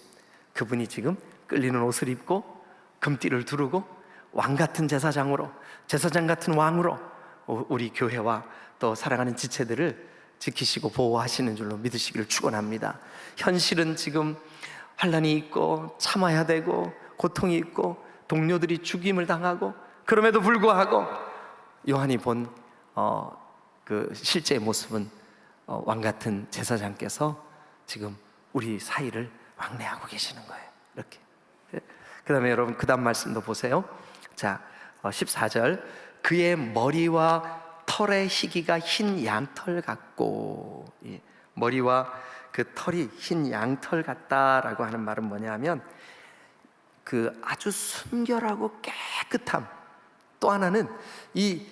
그분이 지금 끌리는 옷을 입고 금띠를 두르고 왕같은 제사장으로, 제사장 같은 왕으로 우리 교회와 또 사랑하는 지체들을 지키시고 보호하시는 줄로 믿으시기를 축원합니다. 현실은 지금 환난이 있고 참아야 되고 고통이 있고 동료들이 죽임을 당하고, 그럼에도 불구하고 요한이 본 그 실제의 모습은 왕같은 제사장께서 지금 우리 사이를 왕래하고 계시는 거예요. 이렇게. 그 다음에 여러분 그 다음 말씀도 보세요. 자, 14절, 그의 머리와 털의 희기가 흰 양털 같고, 머리와 그 털이 흰 양털 같다라고 하는 말은 뭐냐면 그 아주 순결하고 깨끗함, 또 하나는 이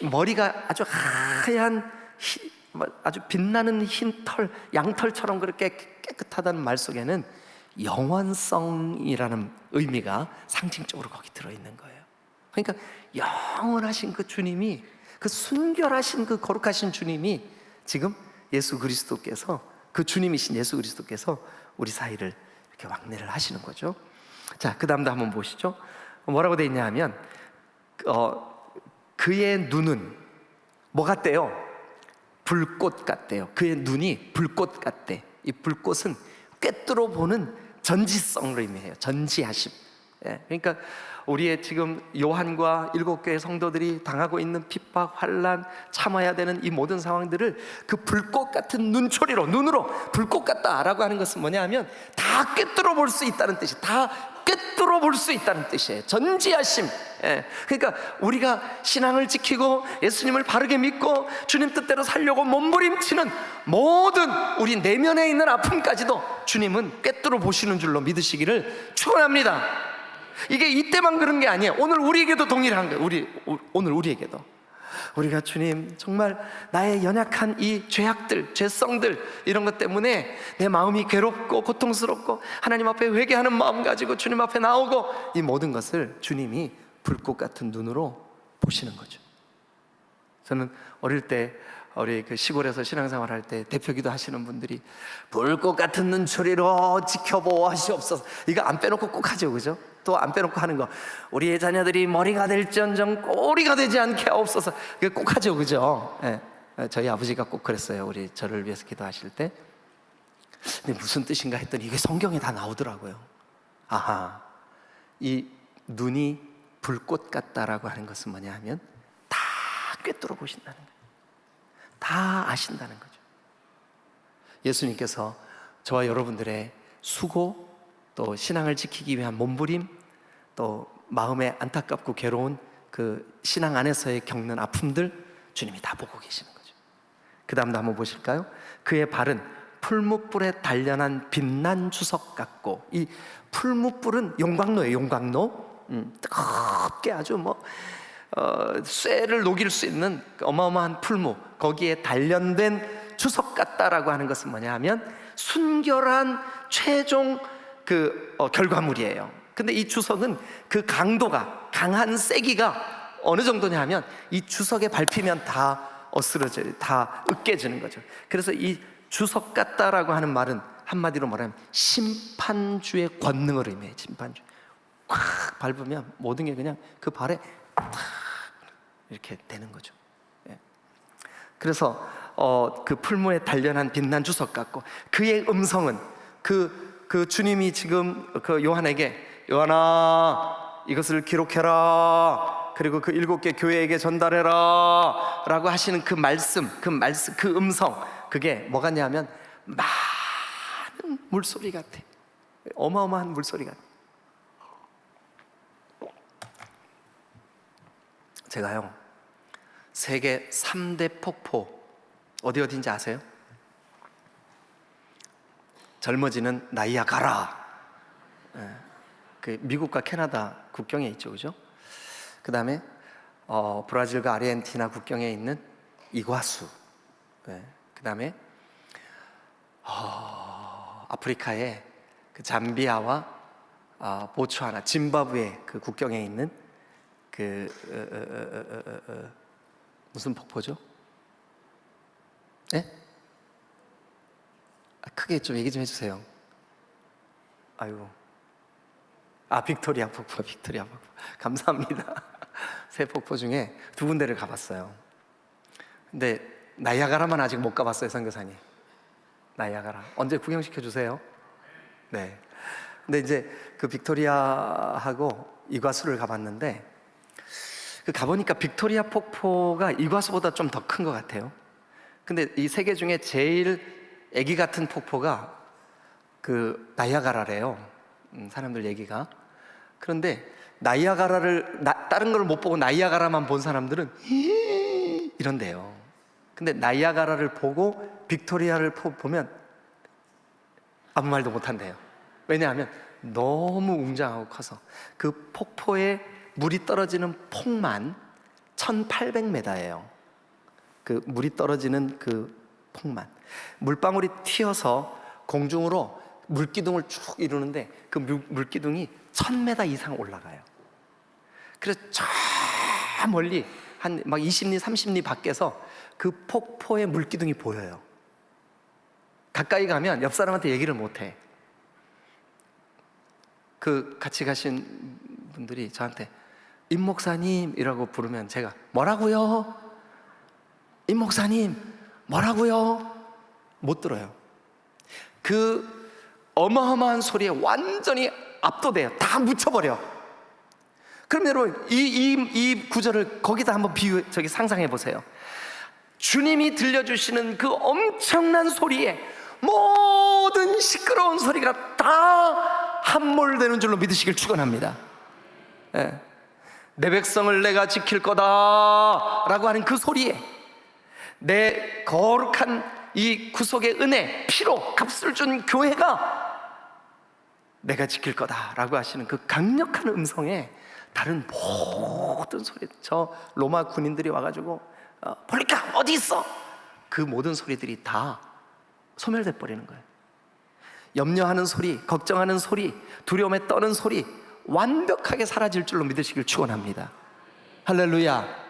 머리가 아주 하얀 아주 빛나는 흰 털, 양털처럼 그렇게 깨끗하다는 말 속에는 영원성이라는 의미가 상징적으로 거기 들어있는 거예요. 그러니까 영원하신 그 주님이, 그 순결하신 그 거룩하신 주님이 지금 예수 그리스도께서, 그 주님이신 예수 그리스도께서 우리 사이를 이렇게 왕래를 하시는 거죠. 자, 그 다음도 한번 보시죠. 뭐라고 되어 있냐 하면 그의 눈은 뭐 같대요? 불꽃 같대요. 그의 눈이 불꽃 같대. 이 불꽃은 꿰뚫어 보는 전지성으로 의미해요. 전지하심. 그러니까 우리의 지금 요한과 7교회 성도들이 당하고 있는 핍박, 환난, 참아야 되는 이 모든 상황들을 그 불꽃 같은 눈으로 불꽃 같다라고 하는 것은 뭐냐 하면 다 꿰뚫어 볼 수 있다는 뜻이에요. 다 꿰뚫어 볼 수 있다는 뜻이에요. 전지하심. 그러니까 우리가 신앙을 지키고 예수님을 바르게 믿고 주님 뜻대로 살려고 몸부림치는 모든 우리 내면에 있는 아픔까지도 주님은 꿰뚫어 보시는 줄로 믿으시기를 축원합니다. 이게 이때만 그런 게 아니에요. 오늘 우리에게도 동일한 거예요. 오늘 우리에게도 우리가 주님, 정말 나의 연약한 이 죄악들, 죄성들, 이런 것 때문에 내 마음이 괴롭고 고통스럽고 하나님 앞에 회개하는 마음 가지고 주님 앞에 나오고, 이 모든 것을 주님이 불꽃 같은 눈으로 보시는 거죠. 저는 어릴 때 우리 그 시골에서 신앙생활 할 때 대표기도 하시는 분들이 불꽃 같은 눈초리로 지켜보시옵소서, 이거 안 빼놓고 꼭 하죠, 그죠? 또 안 빼놓고 하는 거, 우리의 자녀들이 머리가 될지언정 꼬리가 되지 않게 하옵소서, 이거 꼭 하죠, 그죠? 저희 아버지가 꼭 그랬어요. 우리 저를 위해서 기도하실 때. 근데 무슨 뜻인가 했더니 이게 성경에 다 나오더라고요. 아하, 이 눈이 불꽃 같다라고 하는 것은 뭐냐 하면 다 꿰뚫어 보신다는 거예요. 다 아신다는 거죠. 예수님께서 저와 여러분들의 수고, 또 신앙을 지키기 위한 몸부림, 또 마음에 안타깝고 괴로운 그 신앙 안에서의 겪는 아픔들, 주님이 다 보고 계시는 거죠. 그 다음도 한번 보실까요? 그의 발은 풀무불에 단련한 빛난 주석 같고, 이 풀무불은 용광로예요. 용광로. 뜨겁게 아주 쇠를 녹일 수 있는 어마어마한 풀무, 거기에 단련된 주석 같다라고 하는 것은 뭐냐 하면 순결한 최종 결과물이에요. 근데 이 주석은 그 강도가, 강한 세기가 어느 정도냐 하면 이 주석에 밟히면 다 어스러져요. 다 으깨지는 거죠. 그래서 이 주석 같다라고 하는 말은 한마디로 말하면 심판주의 권능을 의미해요. 심판주. 꽉 밟으면 모든 게 그냥 그 발에 탁 이렇게 되는 거죠. 그래서 그 풀무에 단련한 빛난 주석 같고, 그의 음성은 그 주님이 지금 그 요한에게, 요한아 이것을 기록해라, 그리고 그 7개 교회에게 전달해라 라고 하시는 그 말씀, 그 음성, 그게 뭐 같냐면 많은 물소리 같아. 어마어마한 물소리 같아. 제가요, 세계 3대 폭포 어디인지 아세요? 젊어지는 나이아가라, 그 미국과 캐나다 국경에 있죠, 그죠? 그 다음에 브라질과 아르헨티나 국경에 있는 이과수, 그 다음에 아프리카의 그 잠비아와 보츠와나, 짐바브웨 그 국경에 있는 그 무슨 폭포죠? 네? 크게 좀 얘기 좀 해주세요. 아이고, 빅토리아 폭포, 빅토리아 폭포. 감사합니다. 세 폭포 중에 두 군데를 가봤어요. 근데 나이아가라만 아직 못 가봤어요, 선교사님. 나이아가라 언제 구경시켜 주세요. 네. 근데 이제 그 빅토리아하고 이과수를 가봤는데, 그 가보니까 빅토리아 폭포가 이과수보다 좀 더 큰 것 같아요. 근데 이 세 개 중에 제일 애기 같은 폭포가 그 나이아가라래요. 사람들 얘기가. 그런데 나이아가라를 다른 걸 못 보고 나이아가라만 본 사람들은 이런데요. 근데 나이아가라를 보고 빅토리아를 보면 아무 말도 못 한대요. 왜냐하면 너무 웅장하고 커서. 그 폭포에 물이 떨어지는 폭만 1800m예요. 그 물이 떨어지는 그 폭만, 물방울이 튀어서 공중으로 물기둥을 쭉 이루는데 그 물기둥이 1000m 이상 올라가요. 그래서 저 멀리 한 막 20리 30리 밖에서 그 폭포의 물기둥이 보여요. 가까이 가면 옆 사람한테 얘기를 못해. 그 같이 가신 분들이 저한테 임 목사님이라고 부르면 제가 뭐라고요? 임 목사님 뭐라고요? 못 들어요. 그 어마어마한 소리에 완전히 압도돼요. 다 묻혀버려. 그럼 여러분, 이 구절을 거기다 한번 상상해 보세요. 주님이 들려주시는 그 엄청난 소리에 모든 시끄러운 소리가 다 함몰되는 줄로 믿으시길 축원합니다. 내 백성을 내가 지킬 거다 라고 하는 그 소리에, 내 거룩한 이 구속의 은혜, 피로 값을 준 교회가 내가 지킬 거다라고 하시는 그 강력한 음성에 다른 모든 소리, 저 로마 군인들이 와가지고 볼리카 어디 있어? 그 모든 소리들이 다 소멸돼 버리는 거예요. 염려하는 소리, 걱정하는 소리, 두려움에 떠는 소리 완벽하게 사라질 줄로 믿으시길 축원합니다. 할렐루야.